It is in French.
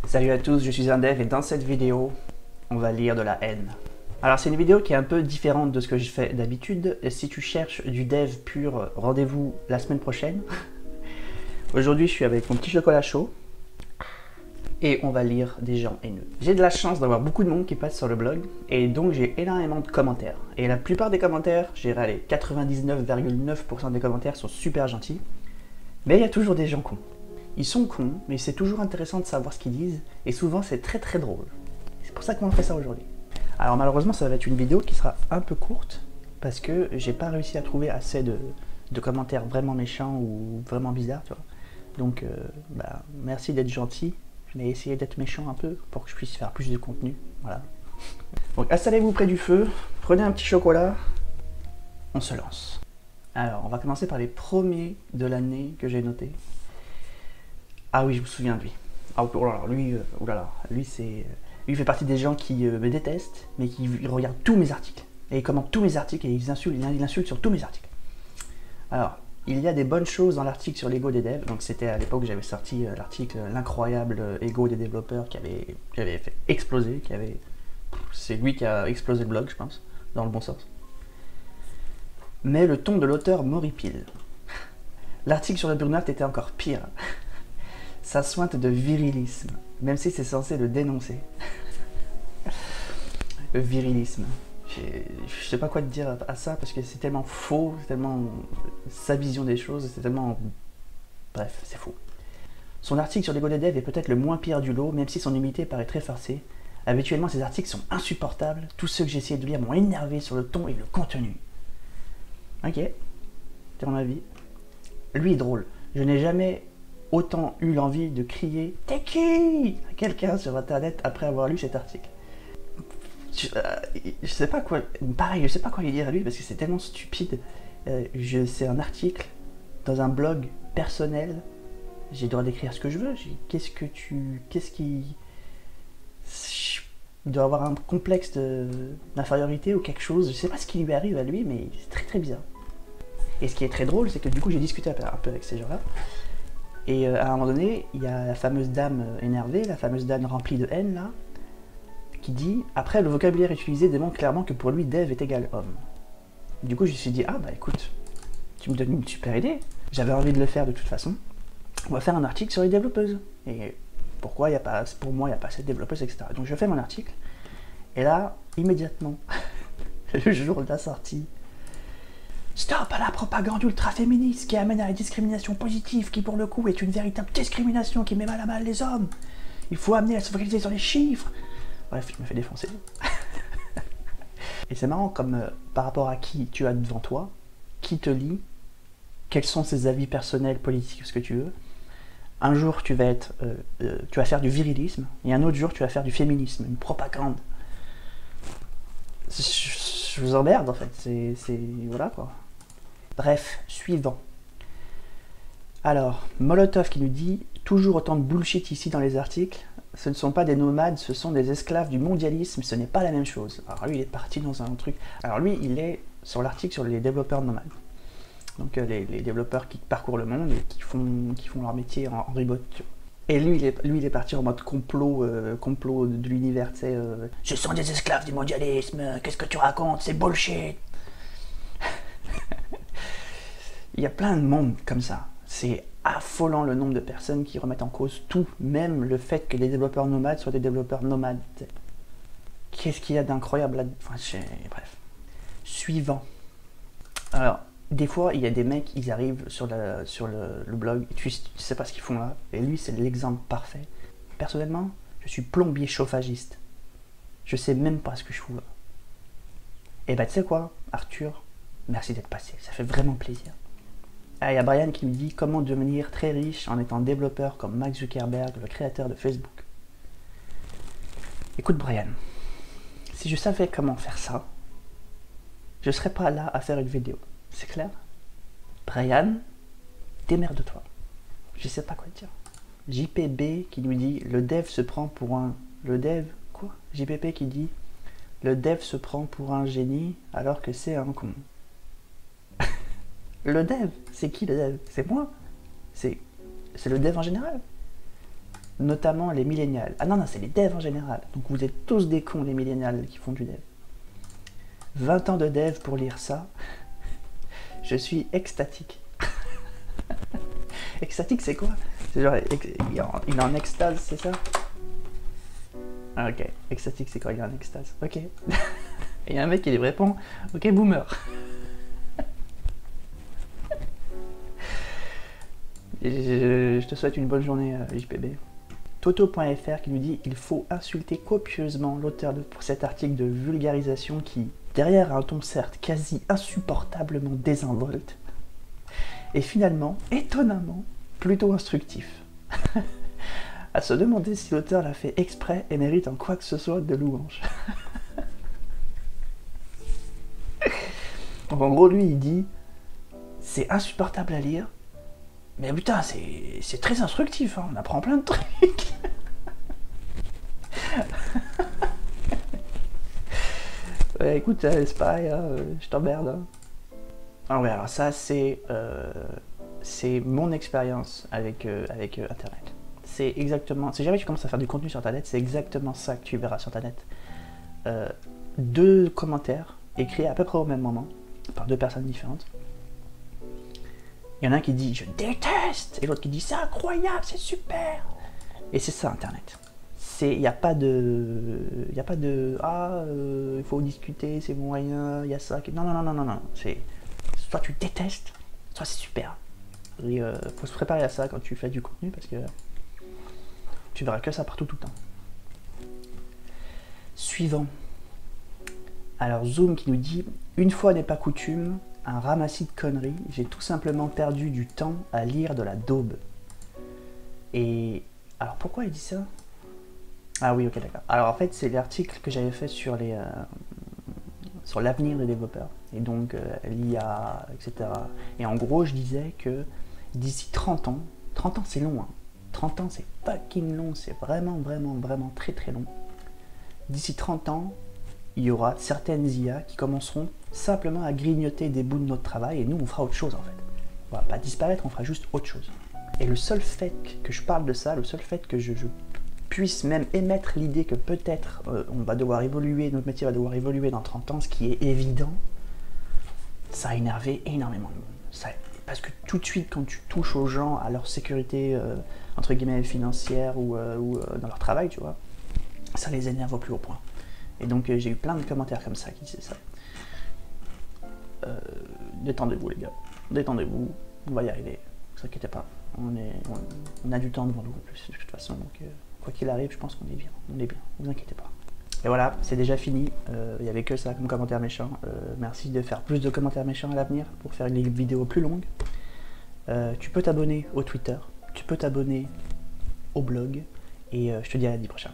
Salut à tous, je suis un dev et dans cette vidéo, on va lire de la haine. Alors c'est une vidéo qui est un peu différente de ce que je fais d'habitude. Si tu cherches du dev pur, rendez-vous la semaine prochaine. Aujourd'hui je suis avec mon petit chocolat chaud et on va lire des gens haineux. J'ai de la chance d'avoir beaucoup de monde qui passe sur le blog et donc j'ai énormément de commentaires. Et la plupart des commentaires, je dirais les 99,9% des commentaires sont super gentils. Mais il y a toujours des gens cons. Ils sont cons, mais c'est toujours intéressant de savoir ce qu'ils disent, et souvent c'est très drôle. C'est pour ça qu'on fait ça aujourd'hui. Alors malheureusement ça va être une vidéo qui sera un peu courte, parce que j'ai pas réussi à trouver assez de commentaires vraiment méchants ou vraiment bizarres, tu vois. Donc merci d'être gentil, mais essayez d'être méchant un peu, pour que je puisse faire plus de contenu, voilà. Donc installez-vous près du feu, prenez un petit chocolat, on se lance. Alors on va commencer par les premiers de l'année que j'ai notés. Ah oui, je me souviens de lui. Ah, oh là là, lui c'est... Lui fait partie des gens qui me détestent, mais qui regardent tous mes articles. Et il commente tous mes articles et il insulte sur tous mes articles. Alors, il y a des bonnes choses dans l'article sur l'ego des devs. Donc c'était à l'époque que j'avais sorti l'article L'incroyable ego des développeurs qui avait fait exploser, c'est lui qui a explosé le blog, je pense, dans le bon sens. Mais le ton de l'auteur m'horripile. L'article sur le burn-out était encore pire. Ça sointe de virilisme, même si c'est censé le dénoncer. Le virilisme. Je sais pas quoi te dire à ça, parce que c'est tellement faux, c'est tellement sa vision des choses, c'est tellement... Bref, c'est faux. Son article sur l'ego des devs est peut-être le moins pire du lot, même si son humilité paraît très forcée. Habituellement, ses articles sont insupportables. Tous ceux que j'ai essayé de lire m'ont énervé sur le ton et le contenu. Ok, c'est mon avis. Lui est drôle. Je n'ai jamais autant eu l'envie de crier « T'es qui ?» à quelqu'un sur internet après avoir lu cet article. Je sais pas quoi... Pareil, je sais pas quoi lui dire à lui parce que c'est tellement stupide. C'est un article dans un blog personnel. J'ai le droit d'écrire ce que je veux. Qu'est-ce qui... Il doit avoir un complexe d'infériorité ou quelque chose. Je sais pas ce qui lui arrive à lui, mais c'est très bizarre. Et ce qui est très drôle, c'est que du coup j'ai discuté un peu avec ces gens-là. Et à un moment donné, il y a la fameuse dame énervée, la fameuse dame remplie de haine là, qui dit « Après, le vocabulaire utilisé démontre clairement que pour lui, dev est égal homme. » Du coup, je me suis dit « Ah bah écoute, tu me donnes une super idée. J'avais envie de le faire de toute façon. On va faire un article sur les développeuses. Et pourquoi il n'y a pas, pour moi, il n'y a pas assez de développeuses, etc. » Donc je fais mon article. Et là, immédiatement, le jour de la sortie, stop à la propagande ultra-féministe qui amène à la discrimination positive, qui pour le coup est une véritable discrimination qui met mal à mal les hommes. Il faut amener à se focaliser sur les chiffres. Bref, je me fais défoncer. Et c'est marrant comme par rapport à qui tu as devant toi, qui te lit, quels sont ses avis personnels, politiques, ce que tu veux. Un jour tu vas faire du virilisme, et un autre jour tu vas faire du féminisme, une propagande. Je vous emmerde en fait, voilà quoi. Bref, suivant. Alors, Molotov qui nous dit « Toujours autant de bullshit ici dans les articles. Ce ne sont pas des nomades, ce sont des esclaves du mondialisme, ce n'est pas la même chose. » Alors lui, il est parti dans un truc... Alors lui, il est sur l'article sur les développeurs nomades. Donc les développeurs qui parcourent le monde et qui font leur métier en remote. Et lui, il est parti en mode complot de l'univers, tu sais. Ce sont des esclaves du mondialisme, qu'est-ce que tu racontes, c'est bullshit. Il y a plein de monde comme ça. C'est affolant le nombre de personnes qui remettent en cause tout, même le fait que les développeurs nomades soient des développeurs nomades. Qu'est-ce qu'il y a d'incroyable là-dedans? Enfin, bref. Suivant. Alors, des fois, il y a des mecs, ils arrivent sur le blog, et tu sais pas ce qu'ils font là, et lui, c'est l'exemple parfait. Personnellement, je suis plombier chauffagiste. Je sais même pas ce que je fous là. Et bah, tu sais quoi, Arthur, merci d'être passé, ça fait vraiment plaisir. Ah, il y a Brian qui nous dit « Comment devenir très riche en étant développeur comme Mark Zuckerberg, le créateur de Facebook ?» Écoute Brian, si je savais comment faire ça, je serais pas là à faire une vidéo. C'est clair? Brian, démerde-toi. Je sais pas quoi te dire. JPB qui nous dit « Le dev se prend pour un... » Le dev... Quoi? JPP qui dit « Le dev se prend pour un génie alors que c'est un con. » Le dev, c'est qui le dev? C'est moi. C'est le dev en général. notamment les millénials. Ah non, non, c'est les devs en général. Donc vous êtes tous des cons, les millénials qui font du dev. 20 ans de dev pour lire ça. Je suis extatique. Extatique, c'est quoi? C'est genre, il est en extase, c'est ça? Ah, ok. Extatique, c'est quoi? Il est en extase. Ok. Et il y a un mec qui lui répond, ok, boomer. Je te souhaite une bonne journée, JPB. Toto.fr qui nous dit il faut insulter copieusement l'auteur pour cet article de vulgarisation qui, derrière un ton certes quasi insupportablement désinvolte, est finalement, étonnamment, plutôt instructif. À se demander si l'auteur l'a fait exprès et mérite en quoi que ce soit de louange. Donc en gros, lui, il dit c'est insupportable à lire, mais putain, c'est très instructif, hein, on apprend plein de trucs. Ouais, écoute, c'est pareil, hein, je t'emmerde. Hein. Ah ouais, alors ça, c'est mon expérience avec Internet. C'est exactement, si jamais tu commences à faire du contenu sur Internet, c'est exactement ça que tu verras sur Internet. 2 commentaires écrits à peu près au même moment, par 2 personnes différentes. Il y en a un qui dit « je déteste » et l'autre qui dit « c'est incroyable, c'est super ». Et c'est ça Internet. Il n'y a pas de... ah, il faut discuter, c'est moyen, il y a ça... Non, non, non, non, non, non. C'est soit tu détestes, soit c'est super. Il faut se préparer à ça quand tu fais du contenu parce que tu verras que ça partout tout le temps. Suivant. Alors Zoom qui nous dit « une fois n'est pas coutume, un ramassis de conneries, j'ai tout simplement perdu du temps à lire de la daube. » Et alors pourquoi il dit ça? Ah oui, ok, d'accord. Alors en fait, c'est l'article que j'avais fait sur sur l'avenir des développeurs, et donc l'IA, etc. Et en gros, je disais que d'ici 30 ans c'est long, hein. 30 ans c'est fucking long, c'est vraiment, vraiment, vraiment très très long. D'ici 30 ans, il y aura certaines IA qui commenceront simplement à grignoter des bouts de notre travail, et nous on fera autre chose en fait. On va pas disparaître, on fera juste autre chose. Et le seul fait que je parle de ça, le seul fait que je puisse même émettre l'idée que peut-être on va devoir évoluer, notre métier va devoir évoluer dans 30 ans, ce qui est évident, ça a énervé énormément de monde. Parce que tout de suite, quand tu touches aux gens, à leur sécurité, entre guillemets, financière ou dans leur travail, tu vois, ça les énerve au plus haut point. Et donc j'ai eu plein de commentaires comme ça qui disaient ça. Détendez-vous les gars, détendez-vous, on va y arriver, ne vous inquiétez pas. On a du temps devant nous en plus, de toute façon, donc quoi qu'il arrive, je pense qu'on est bien, ne vous inquiétez pas. Et voilà, c'est déjà fini, il n'y avait que ça comme commentaire méchant. Merci de faire plus de commentaires méchants à l'avenir pour faire une vidéo plus longue. Tu peux t'abonner au Twitter, tu peux t'abonner au blog, et je te dis à lundi prochain.